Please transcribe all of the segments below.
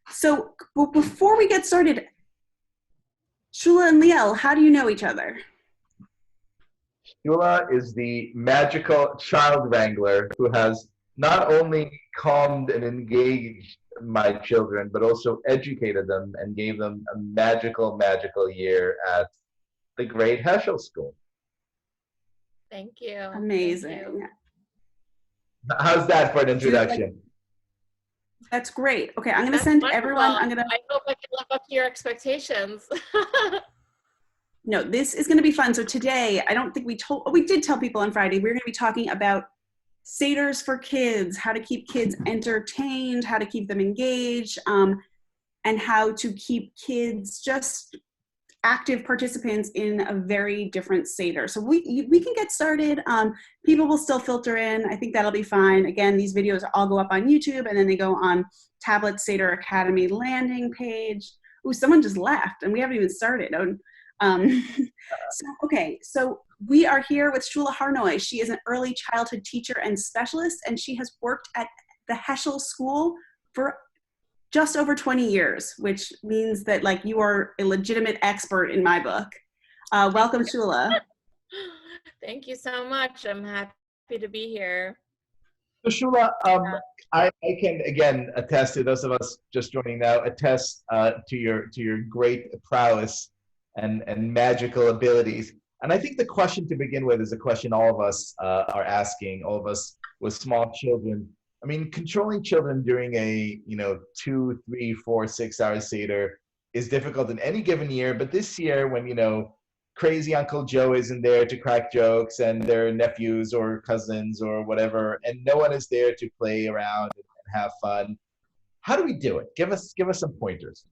So before we get started, Shula and Liel, how do you know each other? Shula is the magical child wrangler who has not only calmed and engaged my children, but also educated them and gave them a magical, magical year at the great Heschel School. Thank you. Amazing. Thank you. How's that for an introduction? That's great. Okay, I'm going to send everyone. I hope I can live up to your expectations. No, this is going to be fun. So today, I don't think we did tell people on Friday, we're going to be talking about Seders for kids, how to keep kids entertained, how to keep them engaged, and how to keep kids just active participants in a very different Seder. So we can get started. People will still filter in. I think that'll be fine. Again, these videos all go up on YouTube and then they go on Tablet Seder Academy landing page. Ooh, someone just left and we haven't even started. So we are here with Shula Harnoy. She is an early childhood teacher and specialist, and she has worked at the Heschel School for just over 20 years, which means that like you are a legitimate expert in my book. Welcome, Shula. Thank you so much. I'm happy to be here. So Shula, I can again attest to those of us just joining now, attest to your great prowess and magical abilities. And I think the question to begin with is a question all of us are asking, all of us with small children. I mean, controlling children during a 2, 3, 4, 6 hour Seder is difficult in any given year. But this year, when crazy Uncle Joe isn't there to crack jokes, and their nephews or cousins or whatever, and no one is there to play around and have fun, how do we do it? Give us some pointers.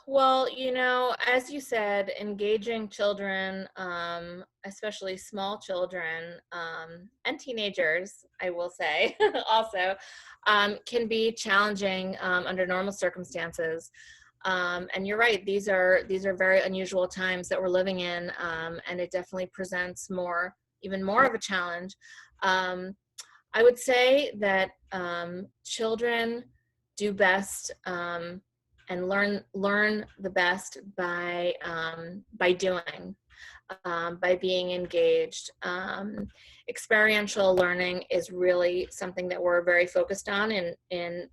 Well, as you said, engaging children, especially small children, and teenagers, I will say, also, can be challenging under normal circumstances. And you're right; these are very unusual times that we're living in, and it definitely presents even more of a challenge. I would say that children do best. And learn the best by doing, by being engaged. Experiential learning is really something that we're very focused on in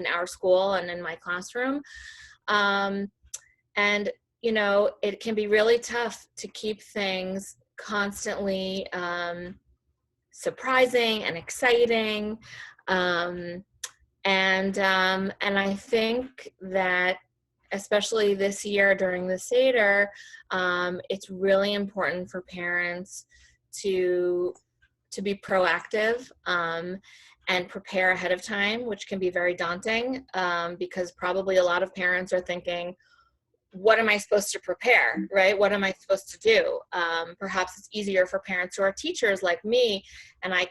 our school and in my classroom. And it can be really tough to keep things constantly surprising and exciting. And I think that especially this year during the Seder, it's really important for parents to be proactive and prepare ahead of time, which can be very daunting because probably a lot of parents are thinking, what am I supposed to prepare, right? What am I supposed to do? Perhaps it's easier for parents who are teachers like me, and I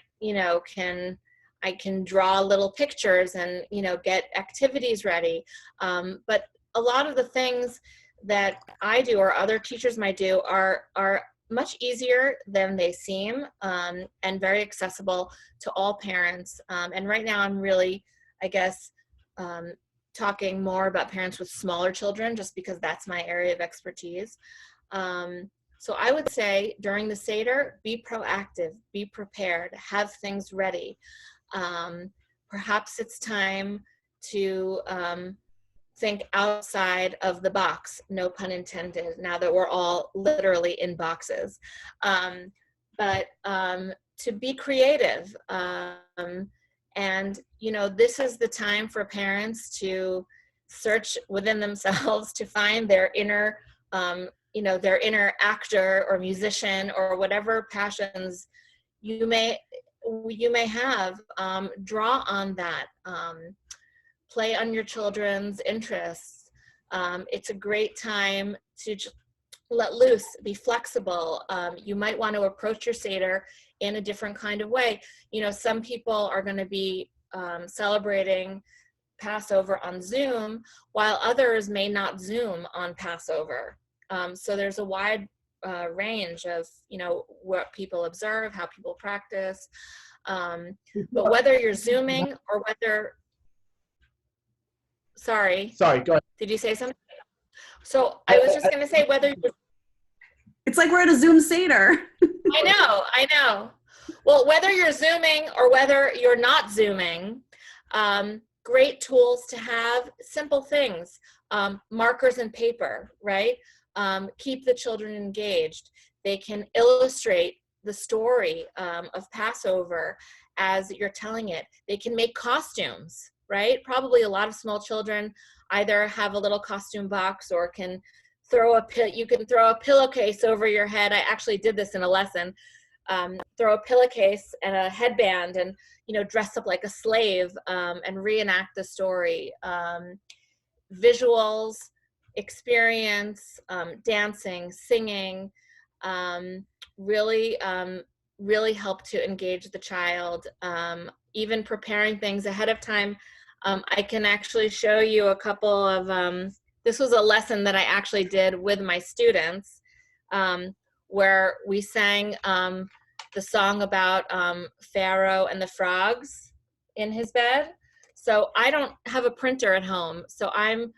can draw little pictures and, get activities ready. But a lot of the things that I do or other teachers might do are much easier than they seem and very accessible to all parents. And right now I'm really, I guess, talking more about parents with smaller children just because that's my area of expertise. So I would say during the Seder, be proactive, be prepared, have things ready. Perhaps it's time to think outside of the box, no pun intended, now that we're all literally in boxes. But to be creative. And, this is the time for parents to search within themselves to find their inner, their inner actor or musician or whatever passions you may have, draw on that, play on your children's interests. It's a great time to just let loose, be flexible. You might want to approach your Seder in a different kind of way. Some people are going to be celebrating Passover on Zoom, while others may not Zoom on Passover. So there's a wide range of what people observe, how people practice, but whether you're Zooming or whether Sorry. Sorry, go ahead. Did you say something? So I was just going to say whether you're, It's like we're at a Zoom Seder. I know. Well, whether you're Zooming or whether you're not Zooming, great tools to have, simple things, markers and paper, right? Keep the children engaged. They can illustrate the story of Passover as you're telling it. They can make costumes, right? Probably a lot of small children either have a little costume box or can you can throw a pillowcase over your head. I actually did this in a lesson. Throw a pillowcase and a headband and, dress up like a slave and reenact the story. Visuals, experience, dancing, singing, really help to engage the child. Even preparing things ahead of time. I can actually show you a couple of, this was a lesson that I actually did with my students, where we sang the song about Pharaoh and the frogs in his bed. So I don't have a printer at home, so I'm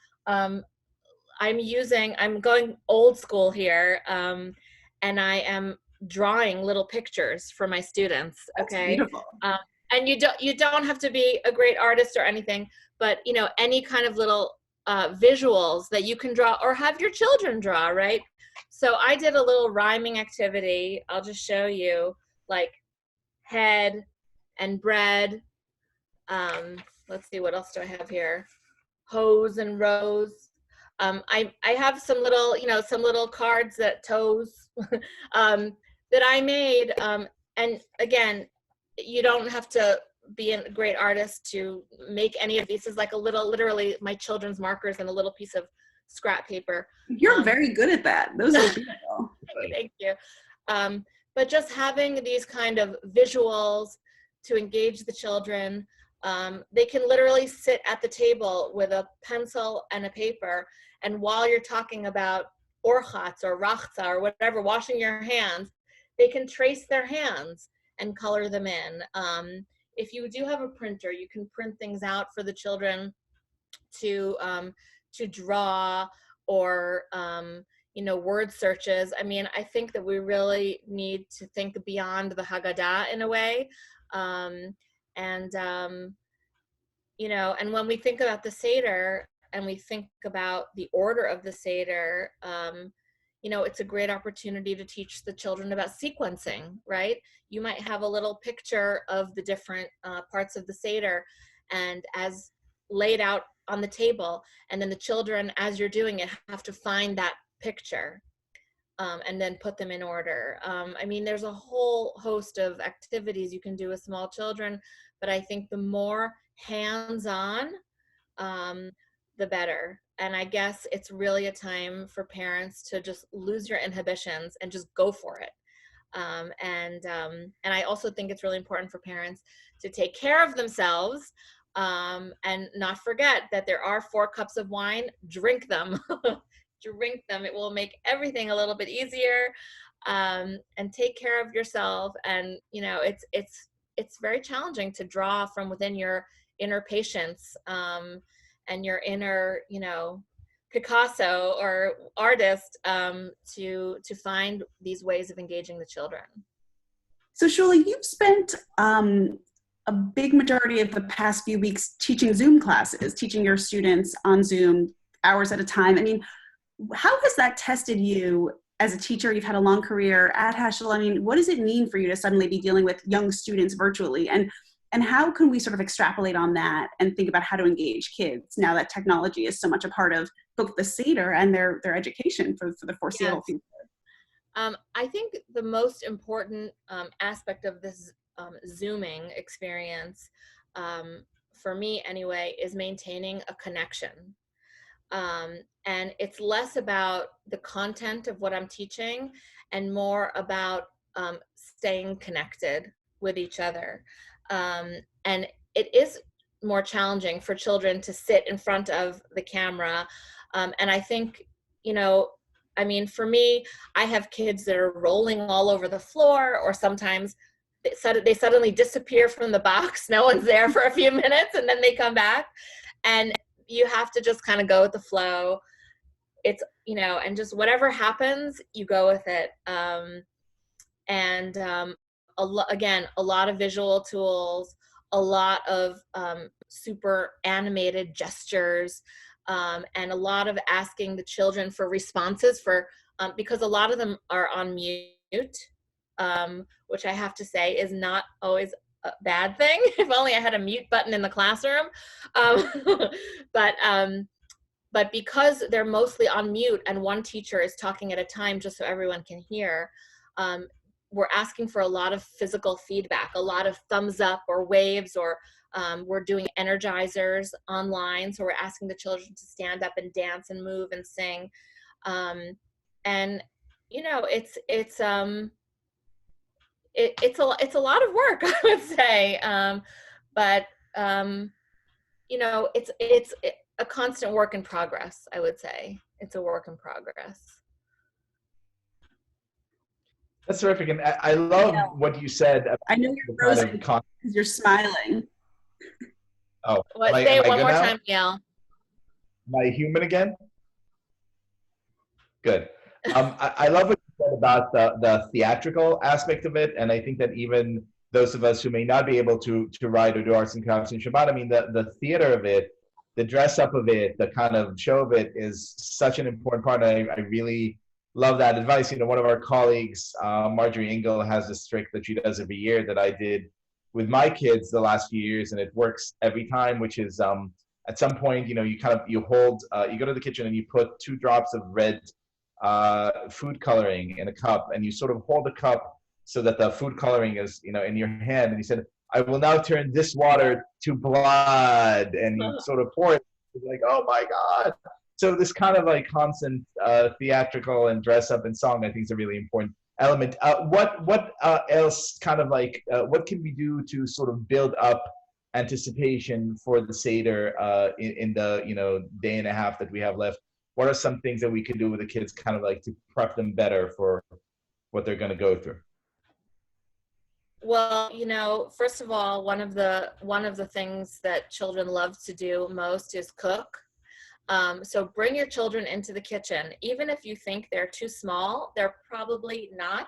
going old school here, and I am drawing little pictures for my students. Okay. That's beautiful. And you don't have to be a great artist or anything, but any kind of little visuals that you can draw or have your children draw, right? So I did a little rhyming activity. I'll just show you, like head and bread. Let's see, what else do I have here? Hose and rose. I have some little cards that that I made. And again, you don't have to be a great artist to make any of these. This is like literally my children's markers and a little piece of scrap paper. You're very good at that. Those are beautiful. Thank you. But just having these kind of visuals to engage the children, they can literally sit at the table with a pencil and a paper, and while you're talking about orchatz or rachza or whatever, washing your hands, they can trace their hands and color them in. If you do have a printer, you can print things out for the children to draw, or word searches. I mean, I think that we really need to think beyond the Haggadah in a way, and when we think about the Seder and we think about the order of the Seder, it's a great opportunity to teach the children about sequencing, right? You might have a little picture of the different parts of the Seder and as laid out on the table, and then the children, as you're doing it, have to find that picture and then put them in order. I mean, there's a whole host of activities you can do with small children, but I think the more hands-on, the better. And I guess it's really a time for parents to just lose your inhibitions and just go for it. And I also think it's really important for parents to take care of themselves, and not forget that there are 4 cups of wine. Drink them. Drink them. It will make everything a little bit easier. And take care of yourself. And it's very challenging to draw from within your inner patience, and your inner, Picasso or artist, to find these ways of engaging the children. So Shula, you've spent a big majority of the past few weeks teaching Zoom classes, teaching your students on Zoom hours at a time. I mean, how has that tested you as a teacher? You've had a long career at Heschel. I mean, what does it mean for you to suddenly be dealing with young students virtually? And how can we sort of extrapolate on that and think about how to engage kids now that technology is so much a part of both the Seder and their education for the foreseeable future? I think the most important aspect of this Zooming experience, for me anyway, is maintaining a connection. And it's less about the content of what I'm teaching and more about staying connected with each other. And it is more challenging for children to sit in front of the camera. And I think, for me, I have kids that are rolling all over the floor, or sometimes they suddenly disappear from the box. No one's there for a few minutes and then they come back. And you have to just kind of go with the flow. It's, you know, and just whatever happens, you go with it. Again, a lot of visual tools, a lot of super animated gestures, and a lot of asking the children for responses because a lot of them are on mute, which I have to say is not always a bad thing. If only I had a mute button in the classroom. Um, but but because they're mostly on mute and one teacher is talking at a time just so everyone can hear, we're asking for a lot of physical feedback, a lot of thumbs up or waves, or we're doing energizers online. So we're asking the children to stand up and dance and move and sing. And, you know, it's a lot of work, I would say. But you know, it's a constant work in progress, I would say. It's a work in progress. That's terrific. And I love what you said. I know you're frozen because you're smiling. Oh, What? Say it one more time, Gail. Am I human again? Good. I love what you said about the theatrical aspect of it. And I think that even those of us who may not be able to write or do arts and crafts in Shabbat, I mean, the theater of it, the dress up of it, the kind of show of it is such an important part. I really love that advice. You know, one of our colleagues, Marjorie Engel, has this trick that she does every year that I did with my kids the last few years, and it works every time, which is at some point, you know, you hold, you go to the kitchen and you put 2 drops of red food coloring in a cup, and you sort of hold the cup so that the food coloring is, you know, in your hand. And he said, I will now turn this water to blood, and you sort of pour it. It's like, oh my God. So this kind of like constant theatrical and dress up and song, I think, is a really important element. What else kind of like, what can we do to sort of build up anticipation for the Seder in the, you know, day and a half that we have left? What are some things that we can do with the kids kind of like to prep them better for what they're going to go through? Well, you know, first of all, one of the things that children love to do most is cook. So bring your children into the kitchen. Even if you think they're too small, they're probably not.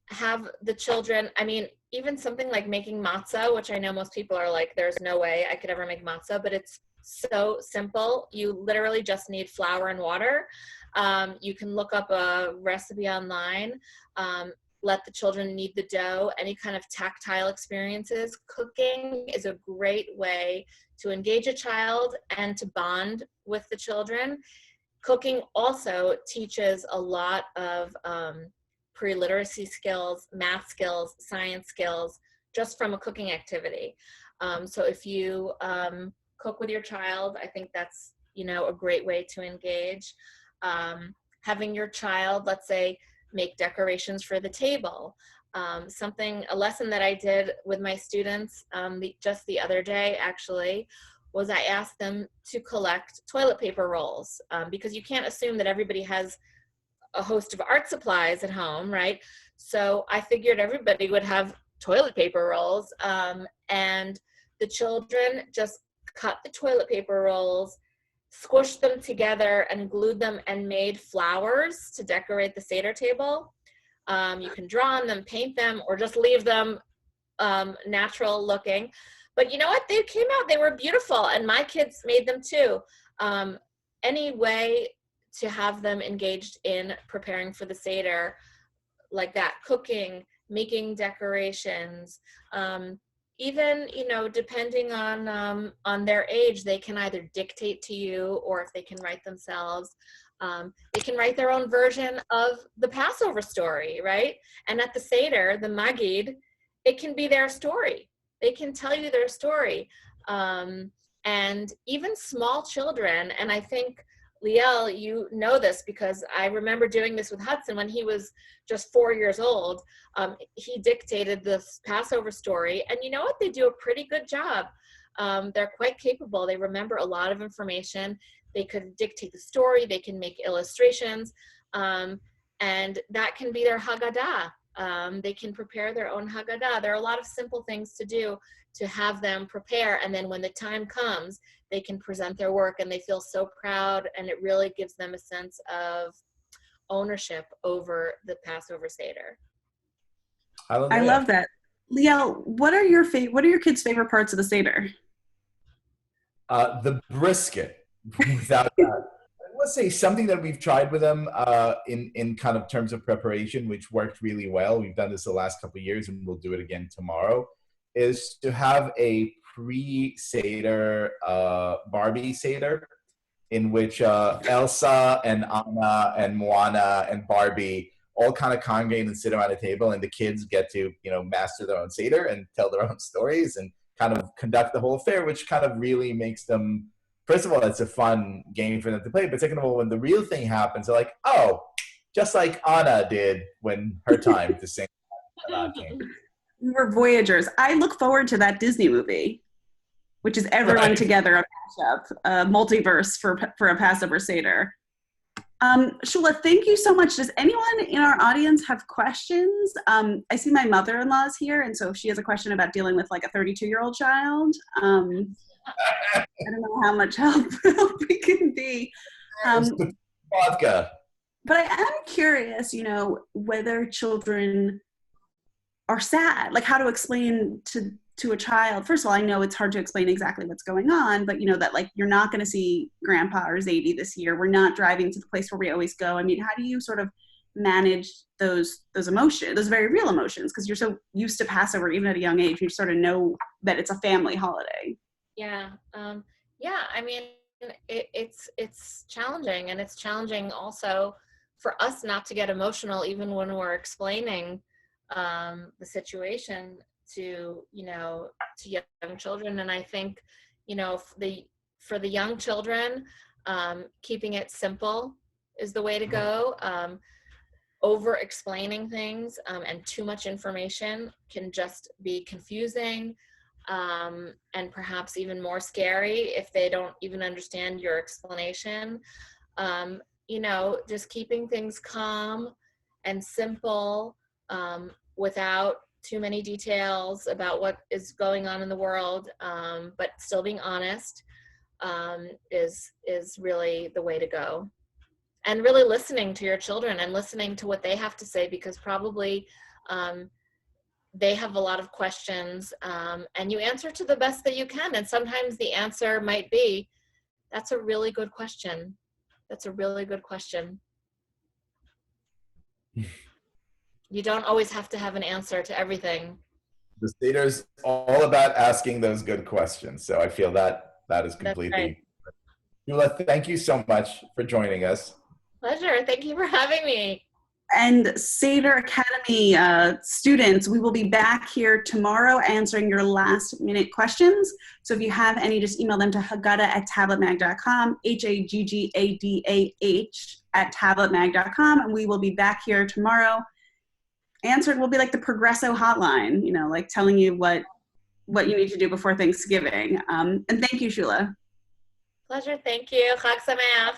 Have the children, I mean, even something like making matzah, which I know most people are like, there's no way I could ever make matzah, but it's so simple. You literally just need flour and water. You can look up a recipe online. Let the children knead the dough, any kind of tactile experiences. Cooking is a great way to engage a child and to bond with the children. Cooking also teaches a lot of pre-literacy skills, math skills, science skills, just from a cooking activity. So if you cook with your child, I think that's, you know, a great way to engage. Having your child, let's say, make decorations for the table. A lesson that I did with my students just the other day, actually, was I asked them to collect toilet paper rolls, because you can't assume that everybody has a host of art supplies at home, right? So I figured everybody would have toilet paper rolls, and the children just cut the toilet paper rolls, squished them together and glued them and made flowers to decorate the Seder table. You can draw on them, paint them, or just leave them natural looking. But you know what? They came out, they were beautiful, and my kids made them too. Any way to have them engaged in preparing for the Seder, like that, cooking, making decorations, even, you know, depending on their age, they can either dictate to you, or if they can write themselves, they can write their own version of the Passover story, right? And at the Seder, the Magid, it can be their story. They can tell you their story. And even small children, and I think, Liel, you know this because I remember doing this with Hudson when he was just 4 years old. He dictated this Passover story, and you know what? They do a pretty good job. They're quite capable. They remember a lot of information. They could dictate the story. They can make illustrations, and that can be their Haggadah. They can prepare their own Haggadah. There are a lot of simple things to do to have them prepare, and then when the time comes, they can present their work and they feel so proud, and it really gives them a sense of ownership over the Passover Seder. I love that. Liel, what are your kids' favorite parts of the Seder? The brisket, without that. Let's say something that we've tried with them in kind of terms of preparation, which worked really well. We've done this the last couple of years, and we'll do it again tomorrow. Is to have a pre-Seder Barbie Seder, in which Elsa and Anna and Moana and Barbie all kind of congregate and sit around a table, and the kids get to, master their own Seder and tell their own stories and kind of conduct the whole affair, which kind of really makes them, first of all, it's a fun game for them to play, but second of all, when the real thing happens, they're like, oh, just like Anna did when her time to sing came. We were Voyagers. I look forward to that Disney movie, which is everyone together, a mashup, a multiverse for a Passover Seder. Shula, thank you so much. Does anyone in our audience have questions? I see my mother-in-law is here, and so if she has a question about dealing with like a 32-year-old child, I don't know how much help we can be. Vodka. But I am curious, whether children are sad, like how to explain to a child. First of all, I know it's hard to explain exactly what's going on, but that like you're not going to see Grandpa or Zadie this year. We're not driving to the place where we always go. I mean, how do you sort of manage those emotions, those very real emotions? Because you're so used to Passover, even at a young age, you sort of know that it's a family holiday. Yeah. I mean, it's challenging, and it's challenging also for us not to get emotional, even when we're explaining the situation to young children. And I think for the young children, keeping it simple is the way to go. Over explaining things and too much information can just be confusing, and perhaps even more scary if they don't even understand your explanation. Just keeping things calm and simple, without too many details about what is going on in the world, but still being honest, is really the way to go. And really listening to your children and listening to what they have to say, because probably they have a lot of questions, and you answer to the best that you can. And sometimes the answer might be, that's a really good question. That's a really good question. You don't always have to have an answer to everything. The Seder's all about asking those good questions. So I feel that is completely. Shula, thank you so much for joining us. Pleasure. Thank you for having me. And Seder Academy students, we will be back here tomorrow answering your last minute questions. So if you have any, just email them to haggadah@tabletmag.com, HAGGADAH@tabletmag.com, and we will be back here tomorrow. Answered will be like the Progresso hotline, like telling you what you need to do before Thanksgiving. And thank you, Shula. Pleasure. Thank you. Chag Sameach.